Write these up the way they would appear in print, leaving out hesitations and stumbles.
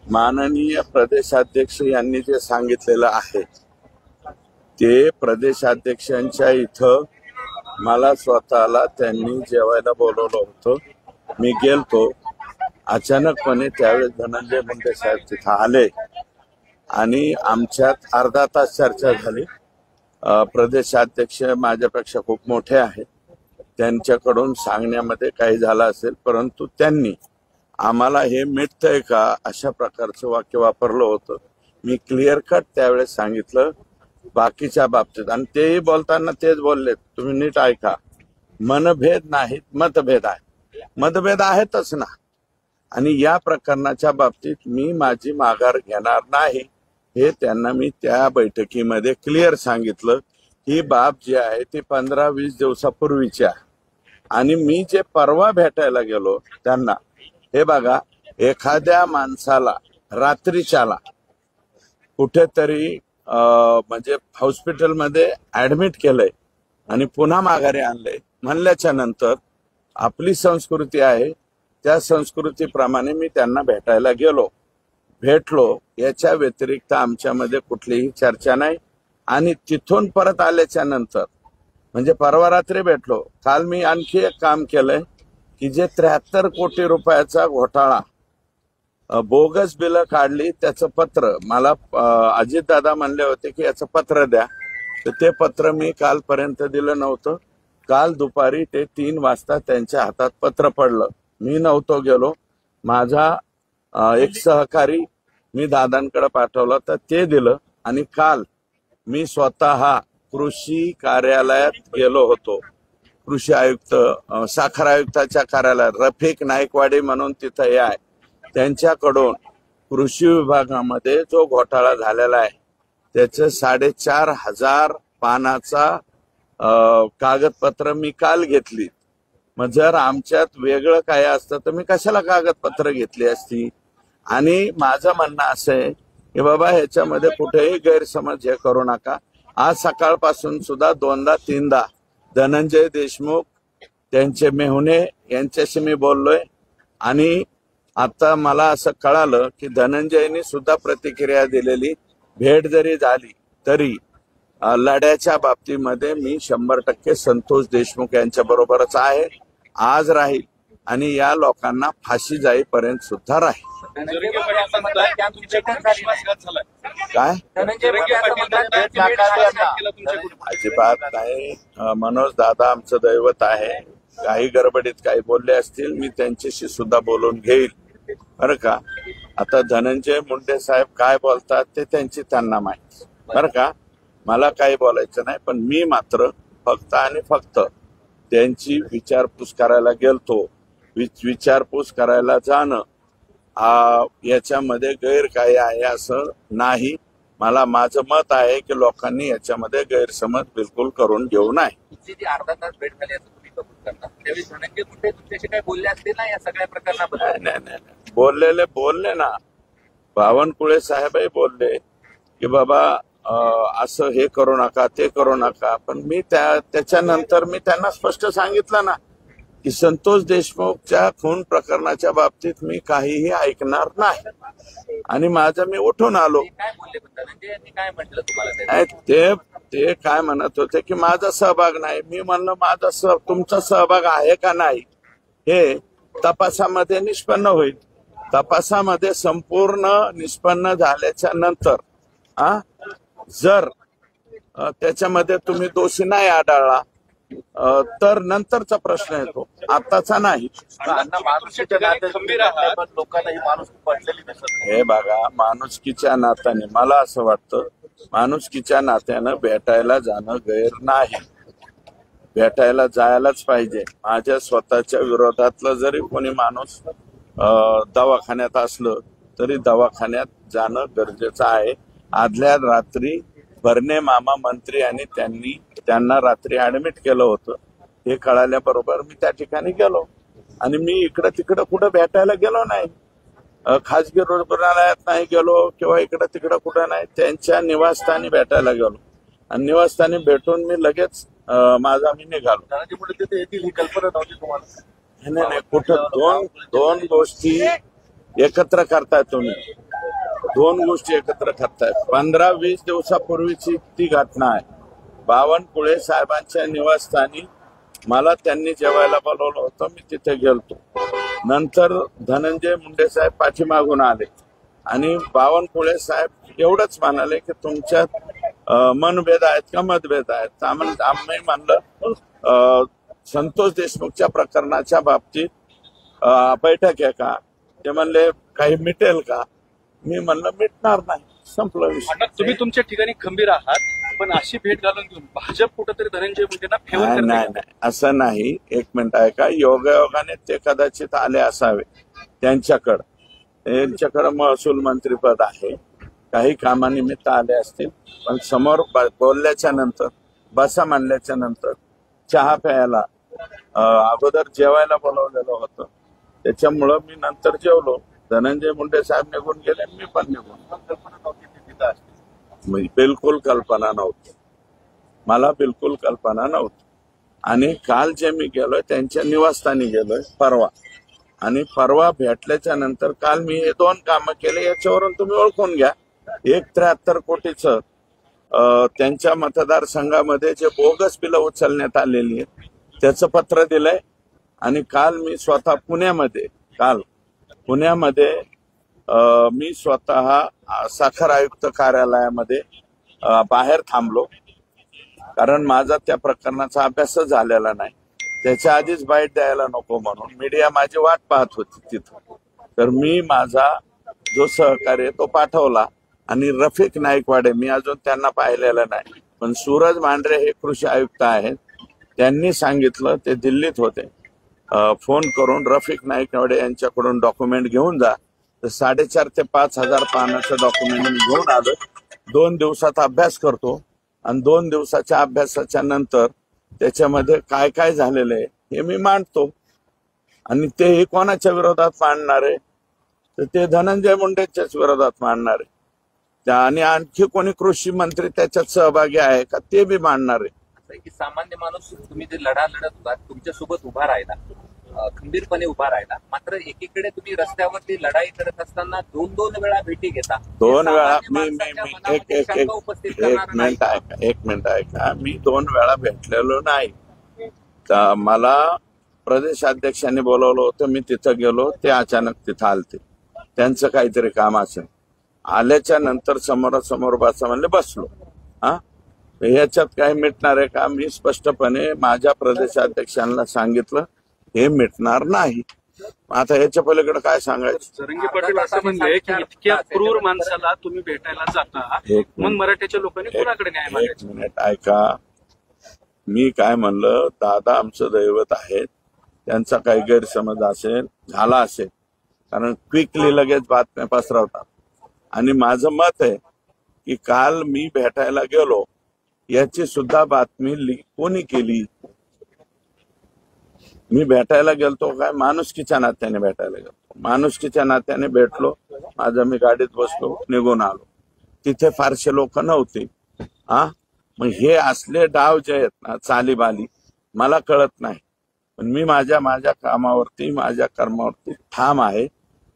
माननीय प्रदेशाध्यक्ष यांनी जे सांगितलेलं आहे ते प्रदेशाध्यक्षांच्या इथं मला स्वतःला त्यांनी जेवायला बोलवलं होतं. मी गेलतो. अचानकपणे त्यावेळेस धनंजय मुंडे साहेब तिथं आले आणि आमच्यात अर्धा तास चर्चा झाली. प्रदेशाध्यक्ष माझ्यापेक्षा खूप मोठे आहेत. त्यांच्याकडून सांगण्यामध्ये काही झालं असेल, परंतु त्यांनी आम्हाला हे मिळतंय का अशा प्रकारचं वाक्य वापरलं होतं. मी क्लिअर कट त्यावेळेस सांगितलं बाकीच्या बाबतीत, आणि तेही बोलताना तेच बोलले, तुम्ही नीट ऐका, मनभेद नाहीत मतभेद आहे. मतभेद आहेतच ना, आणि या प्रकरणाच्या बाबतीत मी माझी माघार घेणार नाही हे त्यांना मी त्या बैठकीमध्ये क्लिअर सांगितलं. ही बाब जी आहे ती 15-20 दिवसापूर्वीची आहे. आणि मी जे परवा भेटायला गेलो त्यांना, हे बघा, एखाद्या माणसाला रात्रीच्याला कुठेतरी म्हणजे हॉस्पिटलमध्ये ऍडमिट केलंय आणि पुन्हा माघारी आणलंय म्हणल्याच्या नंतर आपली संस्कृती आहे, त्या संस्कृतीप्रमाणे मी त्यांना भेटायला भेटलो. याच्या व्यतिरिक्त आमच्यामध्ये कुठलीही चर्चा नाही. आणि तिथून परत आल्याच्या नंतर म्हणजे परवा रात्री भेटलो. काल मी आणखी एक काम केलंय की जे 73 कोटी रुपयाचा घोटाळा, बोगस बिलं काढली, त्याचं पत्र मला अजितदादा म्हणले होते की याचं पत्र द्या, तर ते पत्र मी कालपर्यंत दिलं नव्हतं. काल दुपारी ते 3 वाजता त्यांच्या हातात पत्र पडलं. मी नव्हतो गेलो. माझा एक सहकारी मी दादांकडे पाठवलं तर ते दिलं. आणि काल मी स्वतः कृषी कार्यालयात गेलो होतो. कृषी आयुक्त, साखर आयुक्ताच्या कार्यालयात रफिक नाईकवाडी म्हणून तिथं हे आहे, त्यांच्याकडून कृषी विभागामध्ये जो घोटाळा झालेला आहे त्याचं 4,500 पानाचा कागदपत्र मी काल घेतली. मग जर आमच्यात वेगळं काय असतं तर मी कशाला कागदपत्र घेतली असती. आणि माझं म्हणणं असं आहे की बाबा ह्याच्यामध्ये कुठेही गैरसमज हे करू नका. आज सकाळपासून सुद्धा 2दा-3दा धनंजय देशमुख, त्यांचे मेहुणे यांच्याशी मी बोललोय. आणि आता मला असं कळालं की धनंजयनी सुद्धा प्रतिक्रिया दिलेली. भेट जरी झाली तरी लढ्याच्या बाबतीमध्ये मी 100% संतोष देशमुख यांच्या बरोबरच आहे, आज राहील आणि या लोकांना फाशी जाईपर्यंत सुद्धा राहील. काय अजिबात नाही. मनोज दादा आमचं दैवत आहे. काही गडबडीत काही बोलले असतील, मी त्यांच्याशी सुद्धा बोलून घेईल बरं का. आता धनंजय मुंडे साहेब काय बोलतात ते त्यांची त्यांना माहिती बरं का. मला काही बोलायचं नाही. पण मी मात्र फक्त आणि फक्त त्यांची विचारपूस करायला गेलतो. विचारपूस करायला जाणं याच्यामध्ये गैर काय आहे असं नाही. मला माझं मत आहे की लोकांनी याच्यामध्ये गैरसमज बिलकुल करून घेऊ नये. अर्धा तास भेट झाली असं तुम्ही कबूल करता, त्यावेळी धनंजय मुंडे तुमच्याशी काय बोलले असते ना या सगळ्या प्रकरणाबद्दल? नाही बोलले ना. बावनकुळे साहेबही बोलले की बाबा असं हे करू नका, ते करू नका. पण मी त्याच्यानंतर मी त्यांना स्पष्ट सांगितलं ना की संतोष देशमुखच्या खून प्रकरणाच्या बाबतीत मी काहीही ऐकणार नाही आणि माझं मी उठून आलो. काय बोलले धनंजय यांनी, काय म्हटलं तुम्हाला? ते काय म्हणत होते की माझा सहभाग नाही. मी म्हणलं तुमचा सहभाग आहे का नाही हे तपासामध्ये निष्पन्न होईल. तपासामध्ये संपूर्ण निष्पन्न झाल्याच्या नंतर जर त्याच्यामध्ये तुम्ही दोषी नाही आढळला तर नंतरचा प्रश्न येतो, आताचा नाही. हे बघा, माणुसकीच्या नात्याने मला असं वाटतं, माणुसकीच्या नात्यानं भेटायला जाणं गैर नाही. भेटायला जायलाच पाहिजे. माझ्या स्वतःच्या विरोधातलं जरी कोणी माणूस दवाखान्यात असलं तरी दवाखान्यात जाणं गरजेचं आहे. आदल्या रात्री भरणे मामा मंत्री आणि त्यांना रात्री ऍडमिट केलं होतं. हे कळाल्याबरोबर मी त्या ठिकाणी गेलो आणि मी इकडं तिकडं कुठं भेटायला गेलो नाही. खाजगी रुग्णालयात नाही गेलो किंवा इकडं तिकडं कुठं नाही. त्यांच्या निवासस्थानी भेटायला गेलो आणि निवासस्थानी भेटून मी लगेच माझा मी निघालो. ही कल्पना नव्हती तुम्हाला? नाही, कुठं दोन गोष्टी एकत्र करताय तुम्ही. दोन गोष्टी एकत्र करतायत. 15-20 दिवसापूर्वीची ती घटना आहे. बावनकुळे साहेबांच्या निवासस्थानी मला त्यांनी जेवायला बोलवलं होतं, मी तिथे गेलतो. नंतर धनंजय मुंडे साहेब पाठीमागून आले आणि बावनकुळे साहेब एवढंच म्हणाले की तुमच्यात मनभेद आहेत का मतभेद आहेत. आम्ही म्हणलं संतोष देशमुखच्या प्रकरणाच्या बाबतीत बैठक आहे का. ते म्हणले काही मिटेल का. मी म्हणलं मिटणार नाही, संपलं विषय. आता तुम्ही तुमच्या ठिकाणी खंबीर आहात, पण अशी भेट घालून घेऊन भाजप कुठंतरी धनंजय मुंडेंना फेवर नाही करते नाही का? नाही, असं नाही. एक मिनिट आहे का, योगायोगाने ते कदाचित आले असावे. त्यांच्याकडं महसूल मंत्रीपद आहे, काही कामानिमित्त आले असतील. पण समोर बोलल्याच्या नंतर, बसा म्हणल्याच्या नंतर, चहा प्यायला अगोदर जेवायला बोलवलेलं होतं, त्याच्यामुळं मी नंतर जेवलो. धनंजय मुंडे साहेब निघून गेले, मी पण निघून. बिलकुल कल्पना नव्हती मला, बिलकुल कल्पना नव्हती. आणि काल जे मी गेलोय त्यांच्या निवासस्थानी गेलोय परवा, आणि परवा भेटल्याच्या नंतर काल मी हे 2 कामं केले. याच्यावरून तुम्ही ओळखून घ्या. 173 कोटीचं त्यांच्या मतदारसंघामध्ये जे बोगस बिलं उचलण्यात आलेली आहेत त्याचं पत्र दिलंय. आणि काल मी स्वतः पुण्यामध्ये मी स्वतः साखर आयुक्त कार्यालयामध्ये बाहेर थांबलो, कारण माझा त्या प्रकरणाचा अभ्यासच झालेला नाही. त्याच्या आधीच बाईट द्यायला नको म्हणून मीडिया माझी वाट पाहत होती तिथं. तर मी माझा जो सहकार्य तो पाठवला. आणि रफिक नाईकवाडे, मी अजून त्यांना पाहिलेलं नाही, पण सूरज मांढरे हे कृषी आयुक्त आहेत, त्यांनी सांगितलं, ते दिल्लीत होते, फोन करून रफिक नाईकवाडे यांच्याकडून डॉक्युमेंट घेऊन जा. तर 4,500 ते 5,000 पानाचं डॉक्युमेंट घेऊन आलो. 2 दिवसात अभ्यास करतो आणि 2 दिवसाच्या अभ्यासाच्या नंतर त्याच्यामध्ये काय काय झालेलं आहे हे मी मांडतो. आणि तेही कोणाच्या विरोधात मांडणार आहे, तर ते धनंजय मुंडेच्याच विरोधात मांडणार आहे. आणि आणखी कोणी कृषी मंत्री त्याच्यात सहभागी आहे का ते बी मांडणार आहे. असं आहे की सामान्य माणूस, तुम्ही जे लढा लढत होता तुमच्यासोबत उभा राहिला, खंबीरपणे उभा राहिला. मात्र एकीकडे तुम्ही रस्त्यावरती लढाई करत असताना 2 वेळा भेटी घेता. 2 वेळा एक मिनिट ऐका, मी 2 वेळा भेटलेलो नाही. तर मला प्रदेशाध्यक्षांनी बोलवलं होतं, मी तिथं गेलो. ते अचानक तिथं आलते, त्यांचं काहीतरी काम असेल. आल्याच्या नंतर समोरासमोर बसा म्हणले, बसलो. ह्याच्यात काही मिटणार आहे का. मी स्पष्टपणे माझ्या प्रदेशाध्यक्षांना सांगितलं हे मिटणार नाही. आता ह्याच्या पलीकडे काय सांगायचं. जरंगे पाटील असं म्हणले की इतक्या क्रूर माणसाला तुम्ही भेटायला जाता, मग मराठ्याच्या लोकांनी कोणाकडे न्याय मागायचा. 1 मिनिट ऐका, मी काय म्हणलं, दादा आमचं दैवत आहे, त्यांचा काही गैरसमज असेल, झाला असेल, कारण क्विकली लगेच बातम्या पसरवतात. आणि माझं मत आहे की काल मी भेटायला गेलो याची सुद्धा बातमी कोणी केली. मी भेटायला गेलतो काय, माणुसकीच्या नात्याने भेटायला गेलो, माणुसकीच्या नात्याने भेटलो. माझं मी गाडीत बसलो, निघून आलो. तिथे फारसे लोक नव्हते. मग हे असले डाव जे आहेत ना, चालीबाली, मला कळत नाही. पण मी माझ्या कामावरती, माझ्या कर्मावरती ठाम आहे.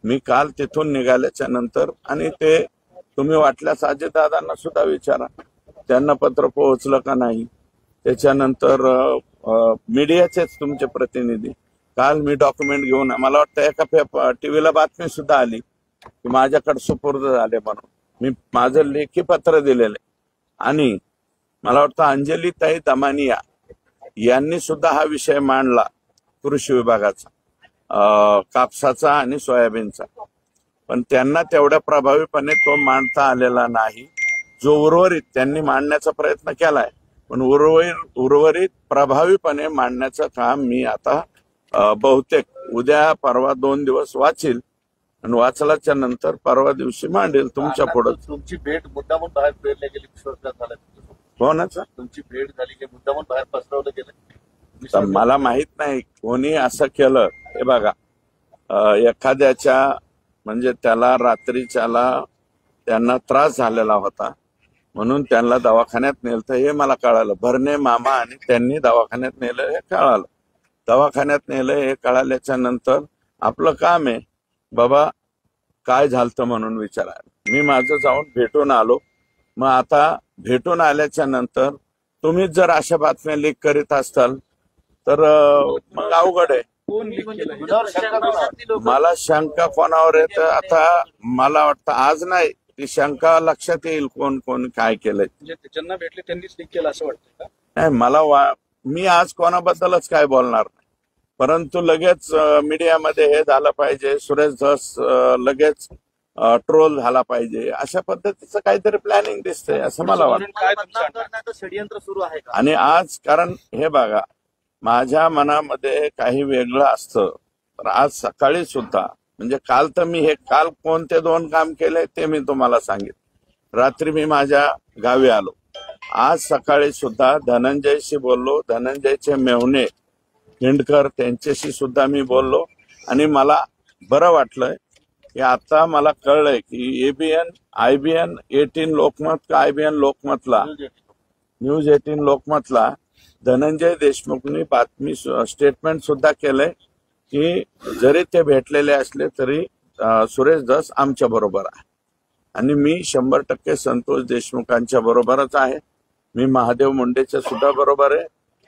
मी काल तिथून निघाल्याच्या नंतर, आणि ते तुम्ही वाटल्यास अजितदादांना सुद्धा विचारा, त्यांना पत्र पोहोचलं का नाही. त्याच्यानंतर मीडियाचेच तुमचे प्रतिनिधी, काल मी डॉक्युमेंट घेऊन, मला वाटतं एका टीव्हीला बातमी सुद्धा आली की माझ्याकडे सुपूर्द झाले म्हणून. मी माझं लेखी पत्र दिलेलं आहे. आणि मला वाटतं अंजलीताई दमानिया यांनी सुद्धा हा विषय मांडला, कृषी विभागाचा, कापसाचा आणि सोयाबीनचा. पण त्यांना तेवढ्या प्रभावीपणे तो मांडता आलेला नाही. जो उर्वरित त्यांनी मांडण्याचा प्रयत्न केलाय, पण उर्वरित प्रभावीपणे मांडण्याचं काम मी आता बहुतेक उद्या परवा 2 दिवस वाचील, आणि वाचल्याच्या नंतर परवा दिवशी मांडेल तुमच्या पुढे. तुमची भेट मुद्दामून बाहेर पेरल्या गेली, विश्वासघात झाला. कोणाचा? तुमची भेट झाली की मुद्दामून बाहेर पसरवलं गेलं. तर मला माहित नाही कोणी असं केलं. हे बघा, एखाद्याच्या म्हणजे त्याला रात्रीच्याला त्यांना त्रास झालेला होता म्हणून त्यांना दवाखान्यात नेलं हे मला कळालं. भरणे मामा आणि त्यांनी दवाखान्यात नेलं हे कळालं. दवाखान्यात नेलं हे कळाल्याच्या नंतर आपलं काम आहे बाबा, काय झालं म्हणून विचारायला. मी माझं जाऊन भेटून आलो. मग आता भेटून आल्याच्या नंतर तुम्हीच जर अशा बातम्या लीक करीत असाल तर मग अवघड आहे. कोण लीक केलं? गुन्ह्यावर शंका कोणावर? मला शंका कोणावर येतं आता मला वाटतं आज नाही, ती शंका लक्षात येईल कोण कोण काय केलंय. म्हणजे ज्यांना भेटले त्यांनीच लीक केलं असं वाटतं का? नाही मी आज कोणाबद्दलच काय बोलणार नाही, परंतु लगेच मीडियामध्ये हे झालं पाहिजे, सुरेश धस लगेच ट्रोल झाला पाहिजे, अशा पद्धतीचं काहीतरी प्लॅनिंग दिसतंय असं मला वाटतं. काय तुमचं बदनाम म्हणणं? करण्याचं षडयंत्र सुरू आहे का? आणि आज कारण हे बघा, माझ्या मनामध्ये काही वेगळं असतं तर आज सकाळी सुद्धा म्हणजे काल तर मी काल कोणते 2 काम केले ते मी तुम्हाला सांगितलं. रात्री मी माझ्या गावी आलो. आज सकाळी सुद्धा धनंजयशी बोललो, धनंजयचे मेहुणे हिंडकर त्यांच्याशी सुद्धा मी बोललो आणि मला बरं वाटलंय की आता मला कळलंय की IBN 18 लोकमत का IBN लोकमतला न्यूज 18 लोकमतला धनंजय देशमुखनी बातमी स्टेटमेंट सुद्धा केलंय की जरी ते भेटलेले असले तरी सुरेश धस आमच्या बरोबर आहे आणि मी 100% संतोष देशमुखांच्या बरोबरच आहे. मी महादेव मुंडेच्या सुद्धा बरोबर आहे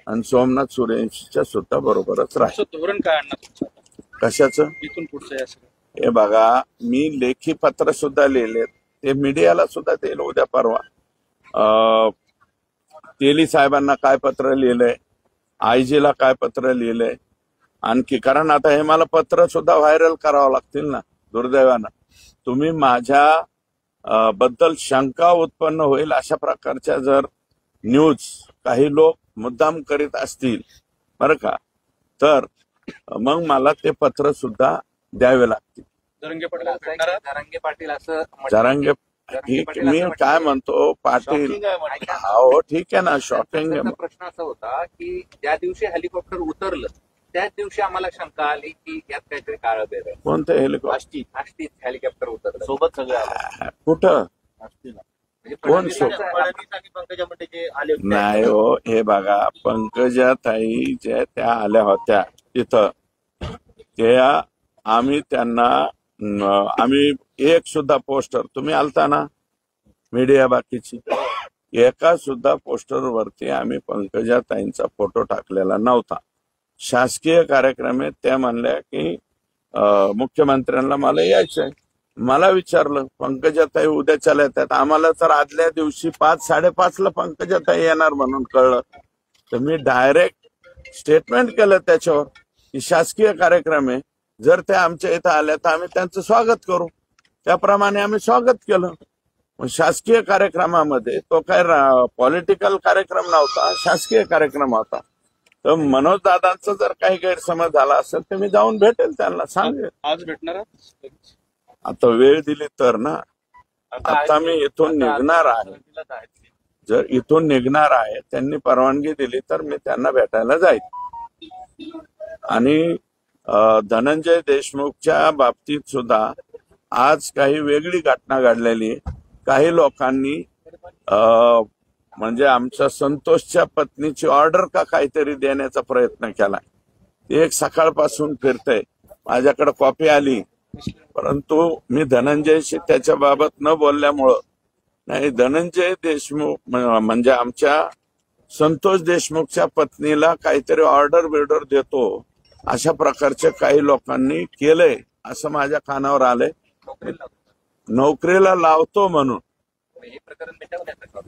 आणि सोमनाथ सूर्यवंशीच्या सुद्धा बरोबरच राहील. तुमचं धोरण काय आणणार तुमचं कशाचं? इथून पुढचं या सगळं? हे बघा, मी लेखी पत्र सुद्धा लिहिलेत, ते मीडियाला सुद्धा देईल उद्या परवा. तेली साहेबांना काय पत्र लिहिलंय, IG ला काय पत्र लिहिलंय आणखी, कारण आता हे मला पत्र सुद्धा व्हायरल करावं लागतील ना. दुर्दैवानं तुम्ही माझ्या बद्दल शंका उत्पन्न होईल अशा प्रकारच्या जर न्यूज काही लोक मुद्दाम करीत असतील बरं का, तर मग मला ते पत्र सुद्धा द्यावे लागतील. जरंगे पाटील असं आहे भेटणार की जरांगे पाटील असं म्हटलं- जरांगे जरांगे ठीक, पाटील मी असं काय म्हटलं- म्हणतो पाटील, Shocking आहे म्हटलं. ऐका. हो ठीक आहे ना, शॉकिंग त्याचा आहे. प्रश्न असा होता की ज्या दिवशी हेलिकॉप्टर उतरलं त्याच दिवशी आम्हाला शंका आली की यात काहीतरी काळं बेर आहे. कोणतं हेलिकॉप्टर? आष्टी आष्टीत हेलिकॉप्टर उतरलं सोबत सगळे आले. कुठं? आष्टीला. म्हणजे कोण फडणवीसांचं- फडणवीस आणि पंकजा मुंडे जे आले होते. नाही हो, हे बघा, पंकजाताई ज्या त्या आल्या होत्या तिथं, त्या आम्ही त्यांना आम्ही एक सुद्धा पोस्टर, तुम्ही आलता ना मीडिया बाकीची, एका सुद्धा पोस्टरवरती आम्ही पंकजाताईंचा फोटो टाकलेला नव्हता. शासकीय कार्यक्रम आहे, त्या म्हणल्या की मुख्यमंत्र्यांना मला यायचंय. मला विचारलं पंकजाताई उद्याच्याला येतात, आम्हाला तर आदल्या दिवशी 5-5:30 पंकजाताई येणार म्हणून कळलं, तर मी डायरेक्ट स्टेटमेंट केलं त्याच्यावर की शासकीय कार्यक्रम आहे, जर ते आमच्या इथं आल्या तर आम्ही त्यांचं स्वागत करू. त्याप्रमाणे आम्ही स्वागत केलं. शासकीय कार्यक्रमामध्ये तो काय पॉलिटिकल कार्यक्रम नव्हता, शासकीय कार्यक्रम होता. तर मनोज दादांचा जर काही गैरसमज झाला असेल तर मी जाऊन भेटेल त्यांना, सांगेल. आज भेटणार आहात? आता वेळ दिली तर ना. आता मी इथून निघणार आहे, जर इथून निघणार आहे, त्यांनी परवानगी दिली तर मी त्यांना भेटायला जाईल. आणि धनंजय देशमुखच्या बाबतीत सुद्धा आज काही वेगळी घटना घडलेली. काही लोकांनी म्हणजे आमच्या संतोषच्या पत्नीची ऑर्डर का काहीतरी देण्याचा प्रयत्न केला. ते एक सकाळपासून फिरतंय, माझ्याकडे कॉपी आली, परंतु मी धनंजयशी त्याच्या बाबत न बोलल्यामुळं, नाही, धनंजय देशमुख म्हणजे आमच्या संतोष देशमुखच्या पत्नीला काहीतरी ऑर्डर देतो अशा प्रकारच्या काही लोकांनी केलंय असं माझ्या कानावर आलंय. नोकरीला लावतो म्हणून हे प्रकरण मिटवण्याचं का?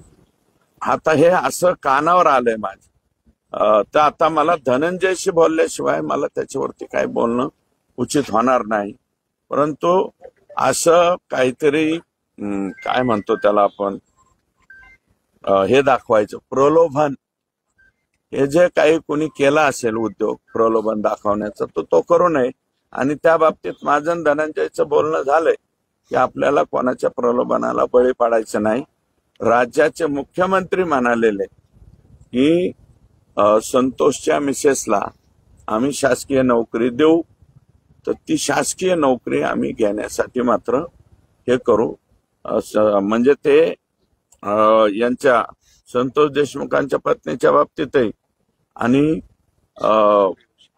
आता हे असं कानावर आलंय माझ्या. तर आता मला धनंजयशी बोलल्याशिवाय मला त्याच्यावरती काय बोलणं उचित होणार नाही. परंतु असं काहीतरी काय म्हणतो त्याला आपण, हे दाखवायचं प्रलोभन, हे जे काही कोणी केला असेल उद्योग प्रलोभन दाखवण्याचं, तो करू नये. आणि त्या बाबतीत माझं आणि धनंजयचं बोलणं झालंय की आपल्याला कोणाच्या प्रलोभनाला बळी पाडायचं नाही. राज्याचे मुख्यमंत्री म्हणालेले की संतोषच्या मिसेसला आम्ही शासकीय नोकरी देऊ, तर ती शासकीय नोकरी आम्ही घेण्यासाठी मात्र हे करू. म्हणजे ते यांच्या संतोष देशमुखांच्या पत्नीच्या बाबतीतही आणि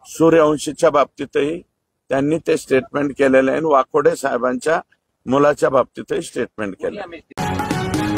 सूर्यवंशीच्या बाबतीतही त्यांनी ते स्टेटमेंट केलेलं आहे. वाकोडे साहेबांच्या मुलाच्या बाबतीतही स्टेटमेंट कोणी केलं. आम्ही